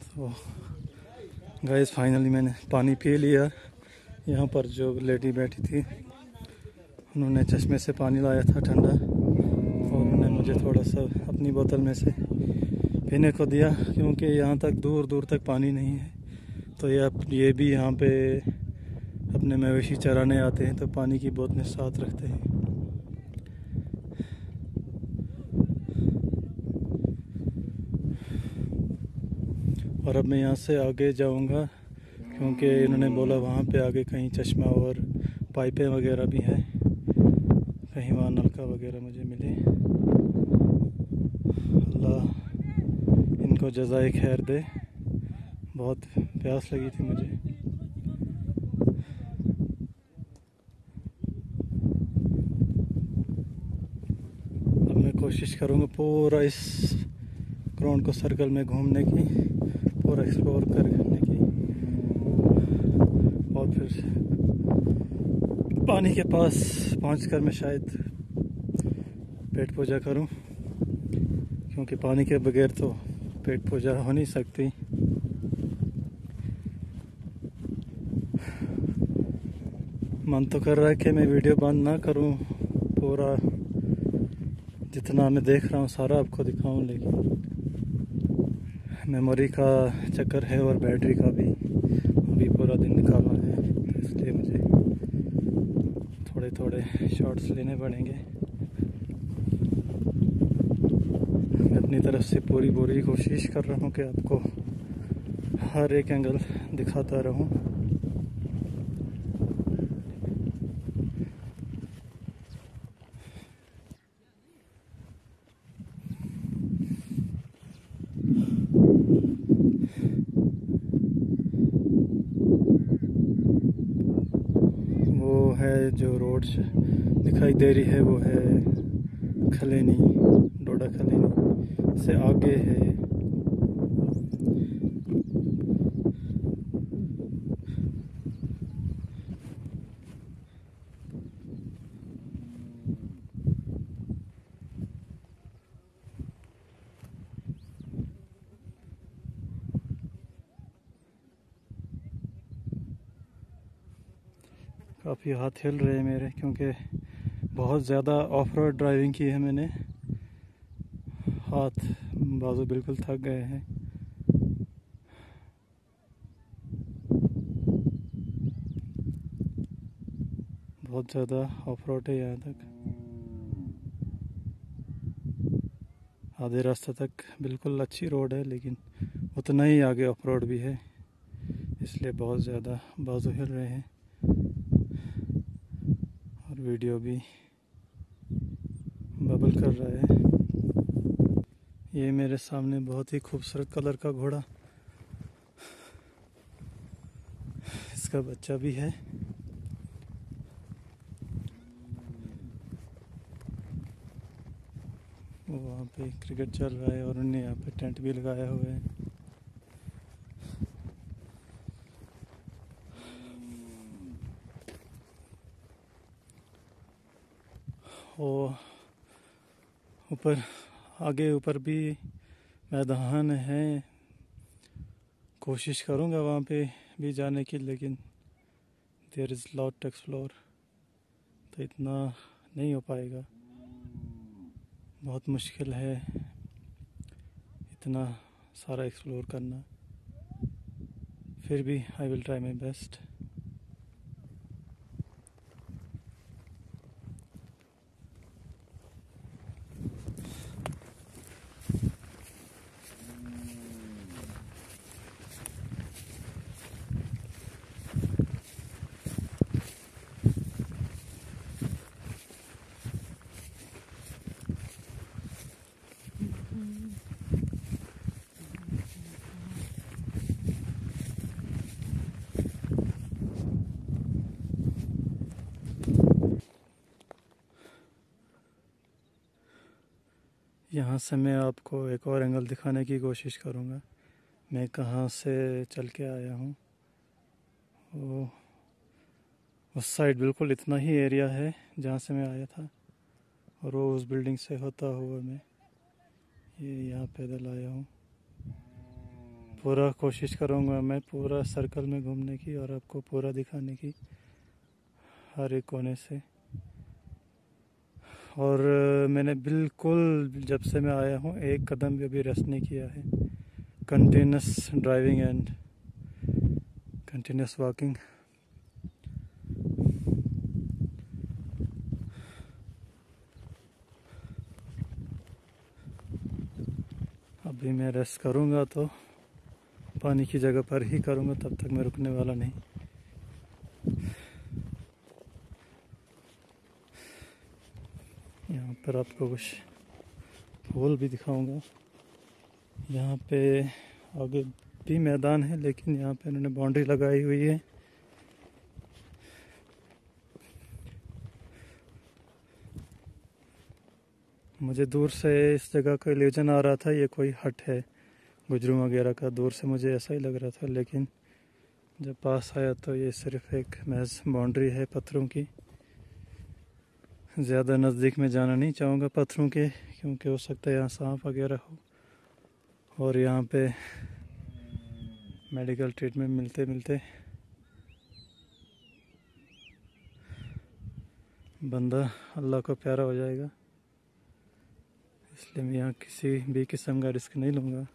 तो guys finally मैंने पानी पी लिया। यहाँ पर जो लेडी बैठी थी उन्होंने चश्मे से पानी लाया था ठंडा, और उन्होंने मुझे थोड़ा सा अपनी बोतल में से पीने को दिया, क्योंकि यहाँ तक दूर दूर तक पानी नहीं है। तो ये भी यहाँ पे अपने मवेशी चराने आते हैं तो पानी की बोतलें साथ रखते हैं। और अब मैं यहाँ से आगे जाऊँगा, क्योंकि इन्होंने बोला वहाँ पे आगे कहीं चश्मा और पाइपें वगैरह भी हैं, कहीं वहाँ नलका वगैरह मुझे मिले। अल्लाह इनको जज़ाए खैर दे, बहुत प्यास लगी थी मुझे। अब मैं कोशिश करूँगा पूरा इस ग्राउंड को सर्कल में घूमने की, पूरा एक्सप्लोर करने की, और फिर पानी के पास पहुंचकर मैं शायद पेट पूजा करूं, क्योंकि पानी के बगैर तो पेट पूजा हो नहीं सकती। मन तो कर रहा है कि मैं वीडियो बंद ना करूं, पूरा जितना मैं देख रहा हूं सारा आपको दिखाऊं, लेकिन मेमोरी का चक्कर है और बैटरी का भी अभी पूरा दिन निकालना है, तो इसलिए मुझे थोड़े थोड़े शॉट्स लेने पड़ेंगे। मैं अपनी तरफ से पूरी कोशिश कर रहा हूँ कि आपको हर एक एंगल दिखाता रहूँ। वो है जो रोड दिखाई दे रही है वो है खलेनी, डोडा खलेनी से आगे है काफ़ी हाथ हिल रहे हैं मेरे, क्योंकि बहुत ज़्यादा ऑफ रोड ड्राइविंग की है मैंने। हाथ बाजू बिल्कुल थक गए हैं। बहुत ज़्यादा ऑफ रोड है यहाँ तक, आधे रास्ते तक बिल्कुल अच्छी रोड है, लेकिन उतना ही आगे ऑफ रोड भी है, इसलिए बहुत ज़्यादा बाजू हिल रहे हैं और वीडियो भी बबल कर रहा है। ये मेरे सामने बहुत ही खूबसूरत कलर का घोड़ा, इसका बच्चा भी है। वो वहाँ पे क्रिकेट चल रहा है और उन्होंने यहाँ पे टेंट भी लगाया हुआ है। और ऊपर भी मैदान है, कोशिश करूँगा वहाँ पे भी जाने की, लेकिन there is lot to explore, तो इतना नहीं हो पाएगा, बहुत मुश्किल है इतना सारा एक्सप्लोर करना। फिर भी I will try my best. यहाँ से मैं आपको एक और एंगल दिखाने की कोशिश करूँगा, मैं कहाँ से चल के आया हूँ। वो उस साइड बिल्कुल इतना ही एरिया है जहाँ से मैं आया था, और वो उस बिल्डिंग से होता हुआ मैं ये यहाँ पैदल आया हूँ। पूरा कोशिश करूँगा मैं पूरा सर्कल में घूमने की और आपको पूरा दिखाने की हर एक कोने से। और मैंने बिल्कुल जब से मैं आया हूँ एक कदम भी अभी रेस्ट नहीं किया है। Continuous driving and continuous walking. अभी मैं रेस्ट करूँगा तो पानी की जगह पर ही करूँगा, तब तक मैं रुकने वाला नहीं। यहाँ पर आपको कुछ फूल भी दिखाऊंगा। यहाँ पे आगे भी मैदान है लेकिन यहाँ पे उन्होंने बाउंड्री लगाई हुई है। मुझे दूर से इस जगह का इल्यूजन आ रहा था ये कोई हट है गुजरू वगैरह का, दूर से मुझे ऐसा ही लग रहा था, लेकिन जब पास आया तो ये सिर्फ एक महज बाउंड्री है पत्थरों की। ज़्यादा नज़दीक में जाना नहीं चाहूँगा पत्थरों के, क्योंकि हो सकता है यहाँ सांप वगैरह हो और यहाँ पे मेडिकल ट्रीटमेंट मिलते मिलते बंदा अल्लाह को प्यारा हो जाएगा। इसलिए मैं यहाँ किसी भी किस्म का रिस्क नहीं लूँगा।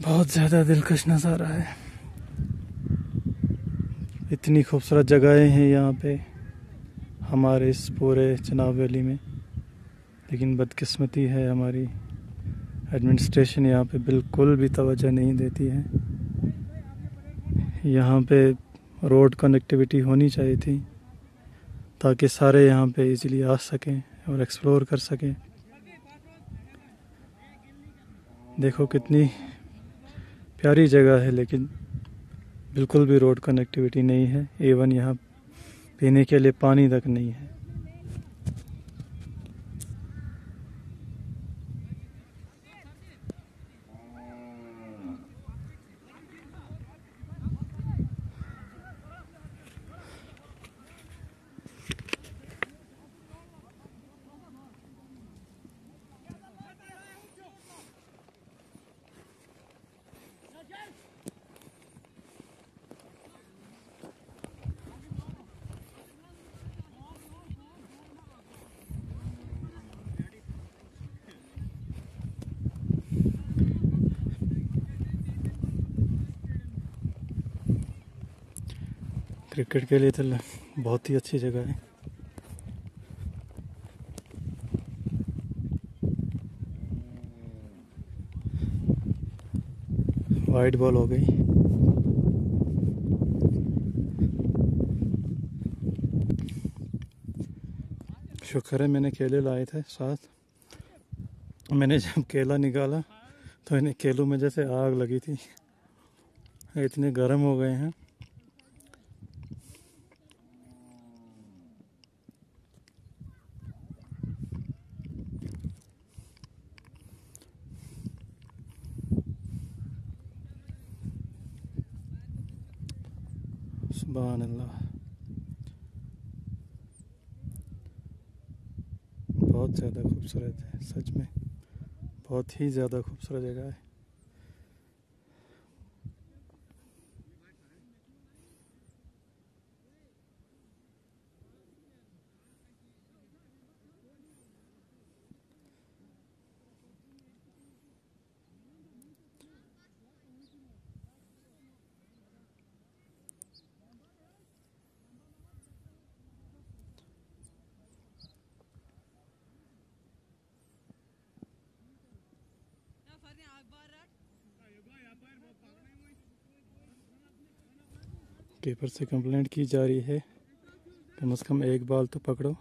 बहुत ज़्यादा दिलकश नज़ारा है। इतनी खूबसूरत जगहें हैं यहाँ पे हमारे इस पूरे चिनाब वैली में, लेकिन बदकिस्मती है हमारी एडमिनिस्ट्रेशन यहाँ पे बिल्कुल भी तवज्जो नहीं देती है। यहाँ पे रोड कनेक्टिविटी होनी चाहिए थी ताकि सारे यहाँ पे इजीली आ सकें और एक्सप्लोर कर सकें। देखो कितनी प्यारी जगह है लेकिन बिल्कुल भी रोड कनेक्टिविटी नहीं है। एवन यहाँ पीने के लिए पानी तक नहीं है। क्रिकेट के लिए तो बहुत ही अच्छी जगह है। वाइड बॉल हो गई। शुक्र है मैंने केले लाए थे साथ। मैंने जब केला निकाला तो इन्हें केलों में जैसे आग लगी थी, इतने गर्म हो गए हैं। सुभान अल्लाह, बहुत ज़्यादा खूबसूरत है सच में, बहुत ही ज़्यादा खूबसूरत जगह है। कीपर से कंप्लेंट की जा रही है कम से कम एक बॉल तो पकड़ो।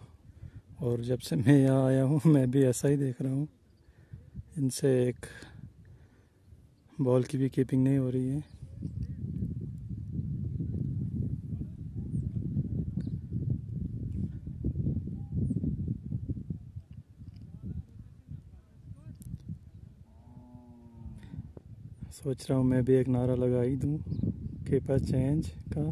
और जब से मैं यहाँ आया हूँ मैं भी ऐसा ही देख रहा हूँ, इनसे एक बॉल की भी कीपिंग नहीं हो रही है। सोच रहा हूँ मैं भी एक नारा लगा ही दूँ कीपर चेंज का।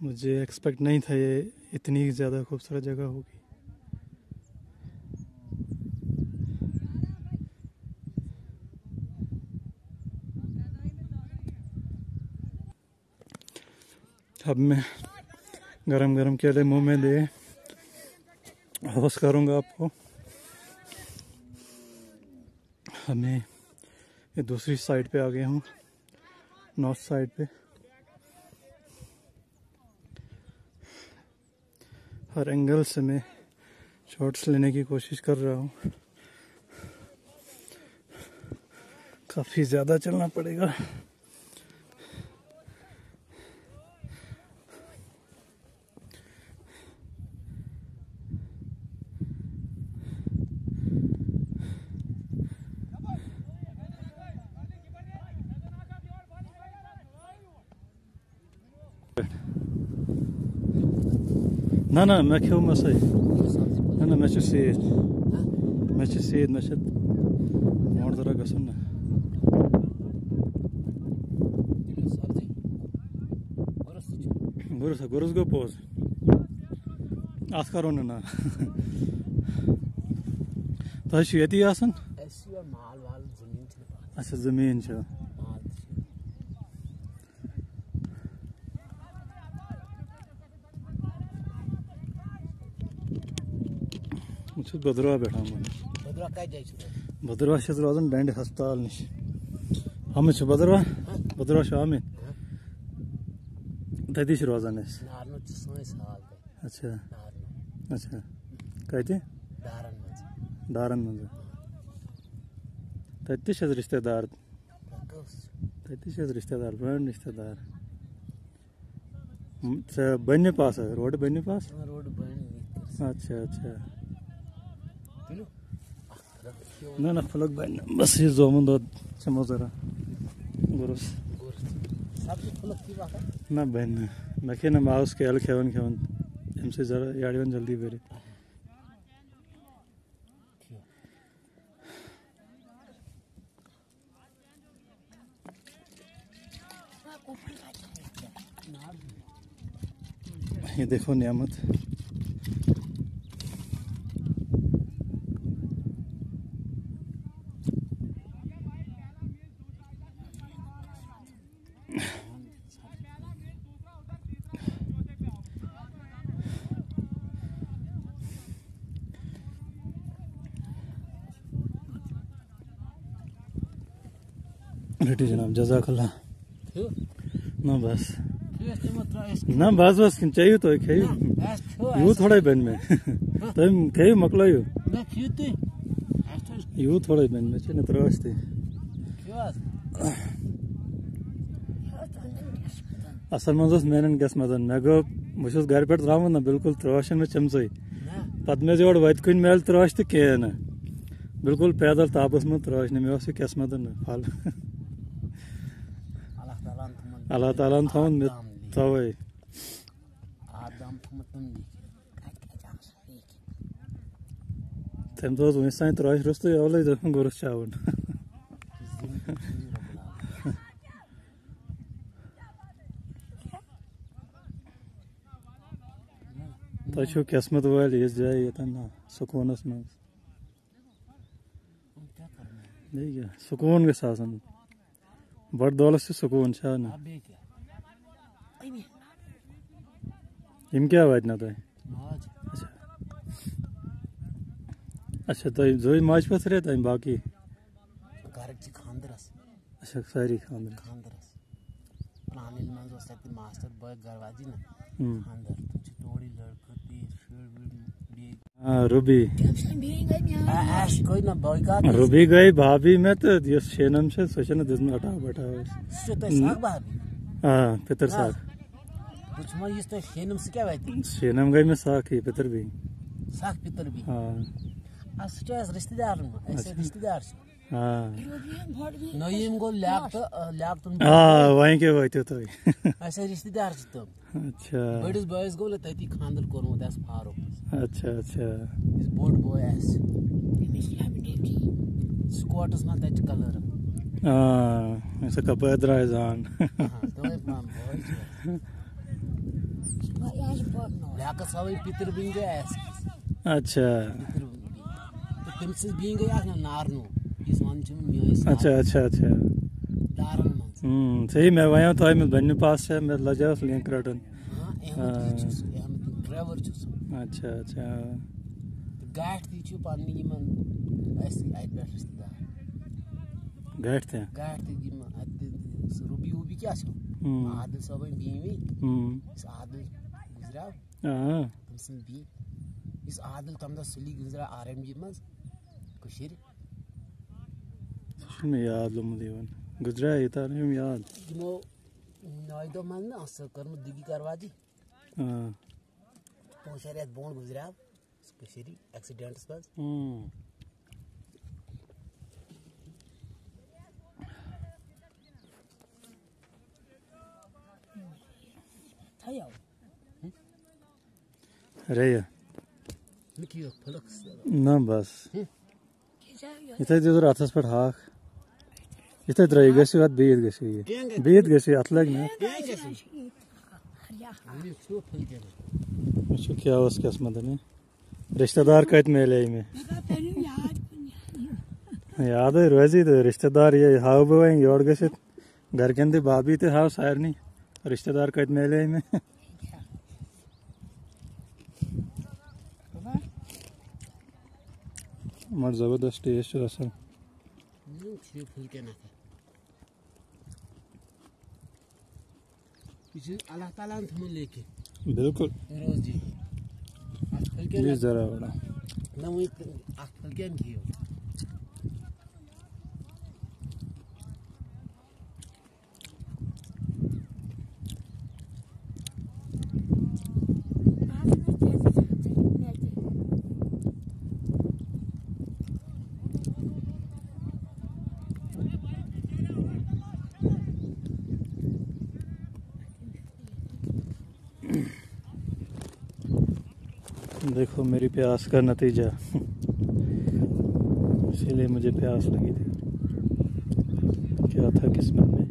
मुझे एक्सपेक्ट नहीं था ये इतनी ज़्यादा खूबसूरत जगह होगी। अब मैं गरम गरम केले मुंह में दे होस्ट करूँगा आपको। अब मैं ये दूसरी साइड पे आ गया हूँ, नॉर्थ साइड पे। हर एंगल से मैं शॉट्स लेने की कोशिश कर रहा हूँ। काफ़ी ज़्यादा चलना पड़ेगा। ना ना मैं क्यों मसई ना ना मैं सीट मैं मोड़ जरा गसन ना गुरुस गो पोज आस करो ना तो ये आसन अच्छा जमीन भद्रवा बैठा भद्रवा रोजान बैंड हस्पताल नश हम भद्रवा भद्रवा आमिर तथी रोजान अच्छा अच्छा कते दारन मज तथि रिश्तेदार तथि रिश्तेदार बड़ रिश्तेदार बन पास रोड बन पास अच्छा अच्छा ना ना फलक बन बस ये जोमन दो चमो जरा गुरुस ना बन मैं ना माउस के हल खेवन हमसे जरा याड़िवन जल्दी बेरे ये देखो नियामत रेडी जनाब जज़ाकल्लाह ना बस बस चाहिए तो खेयू यू थोड़ा बन में तुम खेयू मकलो यू थोड़ा बन में न त्राश थी असल मज मेन गस मजन मे गो बहुत घर पे त्रावन ना बिल्कुल त्राशन में चमसई पत मे जोड़ वत कुन मेल त्राश तो कह ना बिल्कुल पैदल तापस में त्राश मे कस मदन फल अल्लाह ताला थवन मे तवे तम तो वस तान त्राश रुस्त अवल गुरस चावन तुम किस्मत वाल इस जाए ये सुकूनस मज सुकून गस बड़ दौलत से सुकून ना क्या वात ना तुम अच्छा अच्छा तुम जोई माज पे रे तुम बाकी अच्छा सारी खानदर रूबी रूबी गई भाभी में तो शेनम से सोचन दिन हटा बटा हाँ पितर साग शेनम गई में साग ही पितर भी हाँ रिश्तेदार हाँ नईम गो हाँ वहीं के वही तो ऐसे रिश्तेदार तुम अच्छा बड़िस बॉयस गो तती खानदर कोरमुत फारूक अच्छा अच्छा बोट बॉय स्क्वाटस में तच कलर हाँ ऐसा कपड़ा द्राय जान ब्याकस सबै पितर बिन गए अच्छा तो तम से बिन गए ना नारनो इस वन छ मियोस अच्छा अच्छा अच्छा दारन मन सही मैं वहाँ तो मैं बन्ने पास से मैं लजास लिंक रटन हां एम ड्राइवर छ अच्छा अच्छा गाठ ती छ पानी यमन ऐसे आई पे रिश्तेदार गाठ थे गाठ ती यमन रुबी उबी क्या छ आदिल सबै बीवी इस आदिल गुजरा हां तमसन बी इस आदिल तमदा सली गुजरा आरएमजी मज कशीर मैं याद लो मुदीवन गुजरा ये तार हम याद दिमो नाइदो मन ना अस कर्म दिगी करवाजी हां पोशरियत बोन गुजरा कशीरी एक्सीडेंट्स बस थायो रे या मिकियो फलक्स ना बस इथे जरूर आतस पर हाक इथे ड्राई गसी बात बीत गसी अतलग ना मुझे क्या उसके असमत ने रिश्तेदार कत मेले में याद है रोजी तो रिश्तेदार ये हाव बवाएं योड़ गसे घर के अंदर बाबी थे हाव शायर नहीं रिश्तेदार कत मेले में मर जबरदस्त टेस्ट असल फुल के ना किसी अल्लाह ताला ने तुम लेके बिल्कुल रोज जी फुल के ये जरा बड़ा ना वही फुल के कियो देखो मेरी प्यास का नतीजा इसीलिए मुझे प्यास लगी थी क्या था किस्मत में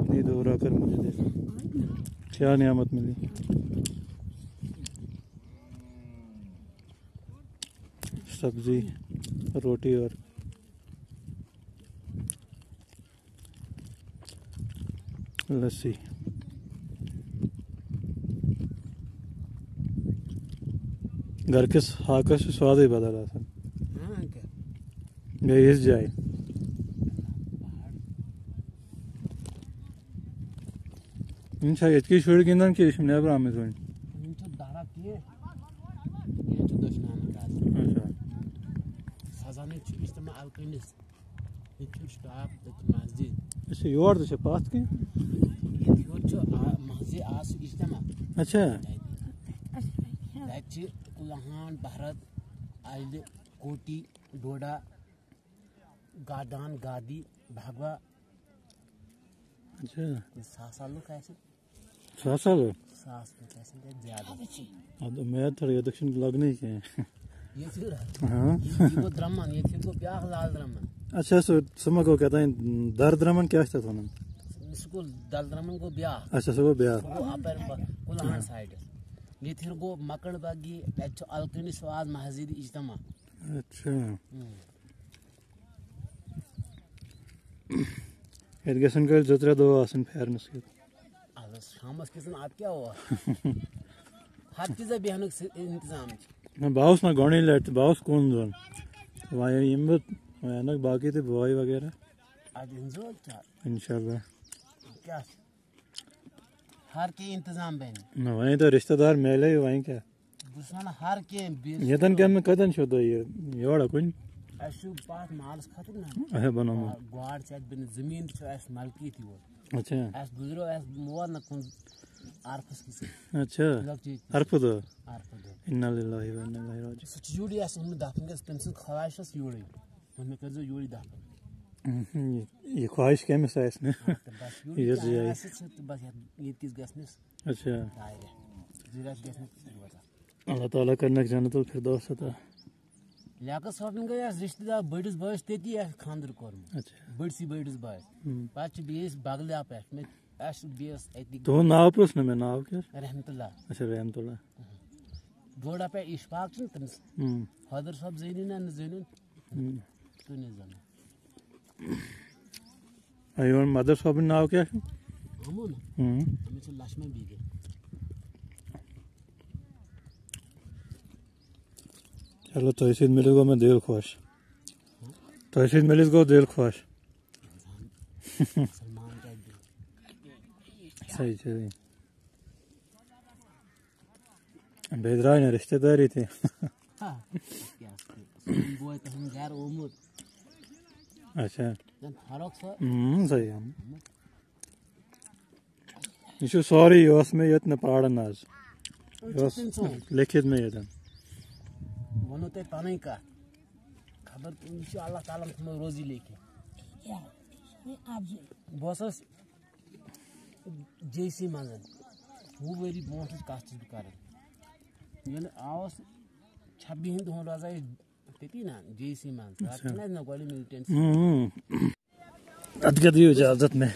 इतनी दूर आकर मुझे देखो क्या नियामत मिली सब्जी रोटी और लस्सी घर के हाका से स्वाद ही बदला था गई इस जाए इंशा इतनी छोड़ के ना कि इसमें अब रामे तो इनचो दारा किए ये जो दशनान का अच्छा सजाने छु इस्तेमाल अलकनिस ये छु स्टाफ द मस्जिद अच्छा योर तो पास के ये दियो छु मस्जिद आस इस्तेमाल अच्छा दाची कुलहान भारत आइले कोटी डोडा गादान गादी भागवा अच्छा सासा लोग कैसे सासा लो सास में कैसे ज्यादा अब मैं थोड़ी दक्षिण लगने के ये फिर हाँ ये वो द्रमन ये फिर को ब्याह लाल द्रमन अच्छा सो समझ को कहता है दर द्रमन क्या था ना इसको दल द्रमन को ब्याह अच्छा सो ब्याह वो अपर कुलहान साइड ये फिर को मकड़ बागी अच्छा अलकनी स्वाद मस्जिद इज्तमा अच्छा एडगेशन का जतरा दो आसन फेयरनेस के अब शामस किसन आप क्या हुआ हर चीज बयान इंतजाम मैं बाउस ना गणी लेट बाउस कौन जोन वहाँ इम्बत वहाँ बाकी थे बुआई वगैरह आज इंजॉय चार इंशाल्लाह क्या हर के इंतजाम बहन ना वहीं तो रिश्तेदार मेले ही वहीं क्या दुश्मन हर के ये तन क्या मैं कदन शो तो ये वाला कुछ ऐसे बात मालस खत्म ना अहे बनो गाड़ से बिन जमीन से ऐसे मलकी थी वो अच्छा ऐसे गुजरो ऐसे मुआ न कौन आर्फस किसी अच्छा अर्फ दो इन्ना लिल्लाहि व इन्ना इलैहि राजिऊन सच जुड़ी ऐसे हम दाफन के तमसे ख्वाहिशस जुड़ी हमें कर जो जुड़ी दाफन ये ख्वाहिश क्या में साइस ने बस जुड़ी ये जी ऐसे बस ये चीज गसने अच्छा दायरे जुड़ा गसने अल्लाह ताला करने जन्नतुल फिरदौस अता लियाकत साहब गए रिश्तेदार बड़िस बॉयस तेती खानदर कोरम अच्छा बड़सी बड़िस बॉयस पाच बेस बगलिया पे में एस बेस एती तो नाव पुछ ना मैं नाव क्या रहमतुल्लाह अच्छा रहमतुल्लाह बोड़ा पे इशफाक छ तमस फादर साहब जैनी ना जैनी तो नहीं जाना अयो मदर साहब नाव क्या है हमो ना हमें से लाश में भी गए चलो तो इसी मिले को मैं दिल खुश तो इसी मिले को दिल खुश सलमान क्या दे सही सही बेदरा ने रिश्तेदारी थे हां क्या बोए तो हम यार उमर अच्छा जन हरक सा सही है इशू सॉरी योस में इतने पढ़न आज योस लिखित में ये था वनो ते पानी का खबर इंशाल्लाह अल्लाह ताला तुम्हें रोजी लेके बसस जेसी मंजन वो वेरी बोंट कास्ट कर ये आवास 26 दिन रोजा तेती ना जेसी मंज रात ना गोली मिलिटेंट अदगद दी इजाजत में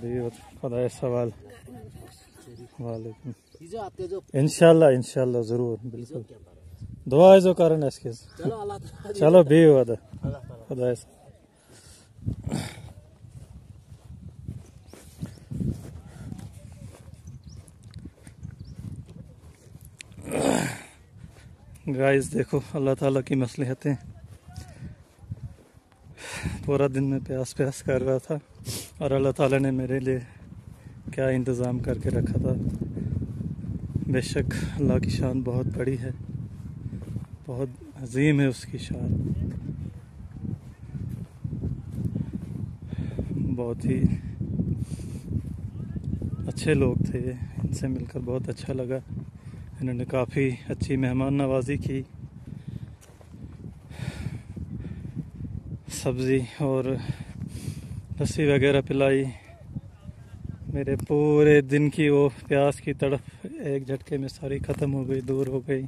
बेहद खुदा सवाल वालेकुम इंशाल्लाह इंशाल्लाह जरूर बिल्कुल दुआ जो करन इसके चलो बेहद खुदा गाइस देखो अल्लाह ताला की मसलहतें पूरा दिन में प्यास प्यास कर रहा था और अल्लाह ताला ने मेरे लिए क्या इंतज़ाम करके रखा था। बेशक अल्लाह की शान बहुत बड़ी है, बहुत अजीम है उसकी शान। बहुत ही अच्छे लोग थे, इनसे मिलकर बहुत अच्छा लगा। इन्होंने काफ़ी अच्छी मेहमान नवाजी की, सब्ज़ी और लस्सी वगैरह पिलाई। मेरे पूरे दिन की वो प्यास की तड़प एक झटके में सारी ख़त्म हो गई, दूर हो गई।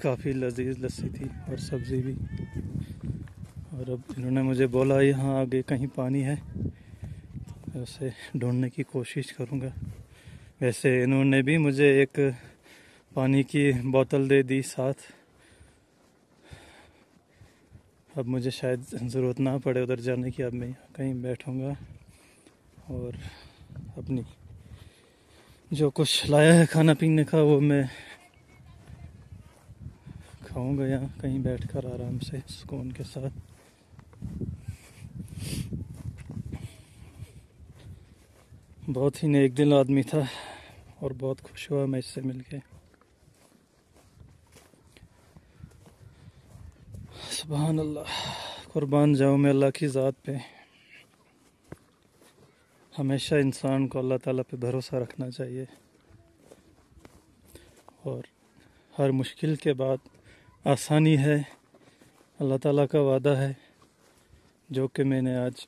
काफ़ी लजीज लस्सी थी और सब्ज़ी भी। और अब इन्होंने मुझे बोला यहाँ आगे कहीं पानी है, तो उसे ढूंढने की कोशिश करूँगा। वैसे इन्होंने भी मुझे एक पानी की बोतल दे दी साथ। अब मुझे शायद ज़रूरत ना पड़े उधर जाने की। अब मैं कहीं बैठूँगा और अपनी जो कुछ लाया है खाना पीने का वो मैं खाऊँगा यहाँ कहीं बैठकर आराम से सुकून के साथ। बहुत ही नेक दिल आदमी था और बहुत खुश हुआ मैं इससे मिलके। सुभान अल्लाह, कुर्बान जाऊँ मैं अल्लाह की ज़ात पे। हमेशा इंसान को अल्लाह ताला पे भरोसा रखना चाहिए और हर मुश्किल के बाद आसानी है। अल्लाह ताला का वादा है जो कि मैंने आज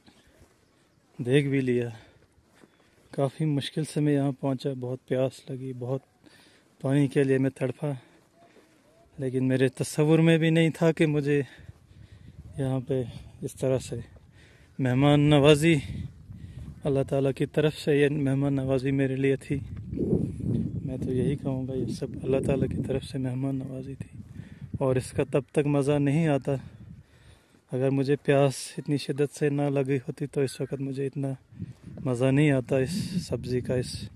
देख भी लिया। काफ़ी मुश्किल से मैं यहाँ पहुँचा, बहुत प्यास लगी, बहुत पानी के लिए मैं तड़पा, लेकिन मेरे तस्वुर में भी नहीं था कि मुझे यहाँ पे इस तरह से मेहमान नवाजी अल्लाह ताला की तरफ से ये मेहमान नवाजी मेरे लिए थी। मैं तो यही कहूँगा ये सब अल्लाह ताला की तरफ से मेहमान नवाजी थी। और इसका तब तक मज़ा नहीं आता, अगर मुझे प्यास इतनी शिद्दत से ना लगी होती तो इस वक्त मुझे इतना मज़ा नहीं आता इस सब्ज़ी का, इस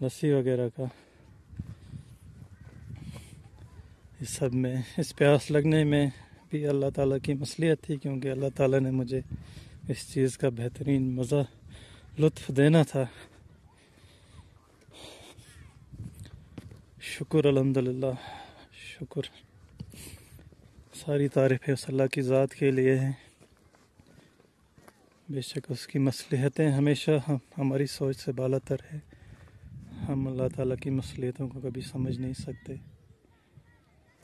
लस्सी वगैरह का। इस सब में, इस प्यास लगने में भी अल्लाह ताला की मसलियत थी, क्योंकि अल्लाह ताला ने मुझे इस चीज़ का बेहतरीन मज़ा लुत्फ़ देना था। शुक्र अल्हम्दुलिल्लाह, शुक्र। सारी तारीफ़ें उस अल्लाह की ज़ात के लिए हैं। बेशक उसकी मसलिहतें हमेशा हमारी सोच से बालातर है। हम अल्लाह ताला की मसलियतों को कभी समझ नहीं सकते।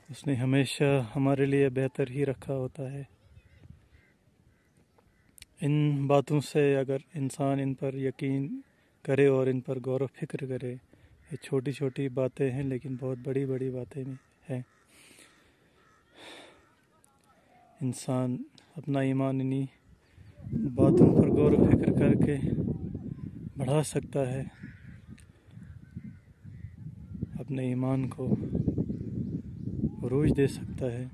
उसने हमेशा हमारे लिए बेहतर ही रखा होता है। इन बातों से अगर इंसान इन पर यकीन करे और इन पर गौर व फिक्र करे, ये छोटी छोटी बातें हैं लेकिन बहुत बड़ी बड़ी बातें भी हैं। इंसान अपना ईमान इन्हीं बातों पर गौर व फिक्र करके बढ़ा सकता है, अपने ईमान को उरूज दे सकता है।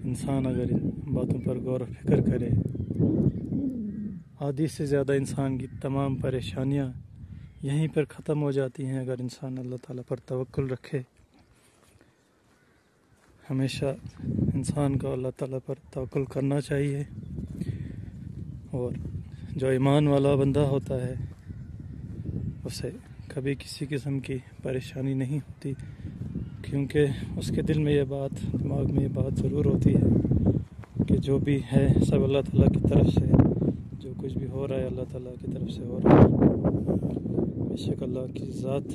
इंसान अगर इन बातों पर गौर व फिक्र करे, आधी से ज़्यादा इंसान की तमाम परेशानियां यहीं पर ख़त्म हो जाती हैं अगर इंसान अल्लाह ताला पर तवक्कुल रखे। हमेशा इंसान को अल्लाह ताला पर तवक्कुल करना चाहिए, और जो ईमान वाला बंदा होता है उसे कभी किसी किस्म की परेशानी नहीं होती, क्योंकि उसके दिल में ये बात, दिमाग में ये बात ज़रूर होती है कि जो भी है सब अल्लाह ताला की तरफ से, जो कुछ भी हो रहा है अल्लाह ताला की तरफ से हो रहा है। बेशक अल्लाह की ज़ात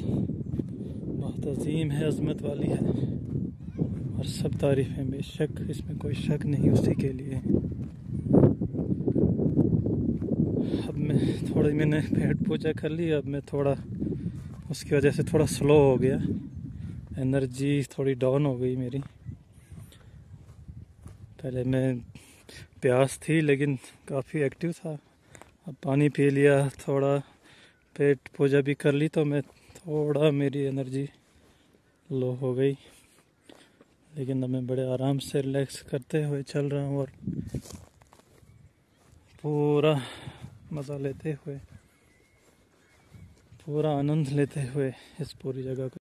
बहुत अजीम है, अज़मत वाली है, और सब तारीफ़ें बेशक इसमें कोई शक नहीं उसी के लिए है। अब मैंने पेट पूजा कर ली, अब मैं थोड़ा उसकी वजह से थोड़ा स्लो हो गया, एनर्जी थोड़ी डाउन हो गई मेरी। पहले मैं प्यास थी लेकिन काफ़ी एक्टिव था, अब पानी पी लिया, थोड़ा पेट पूजा भी कर ली, तो मैं थोड़ा मेरी एनर्जी लो हो गई, लेकिन अब मैं बड़े आराम से रिलैक्स करते हुए चल रहा हूँ और पूरा मज़ा लेते हुए, पूरा आनंद लेते हुए इस पूरी जगह को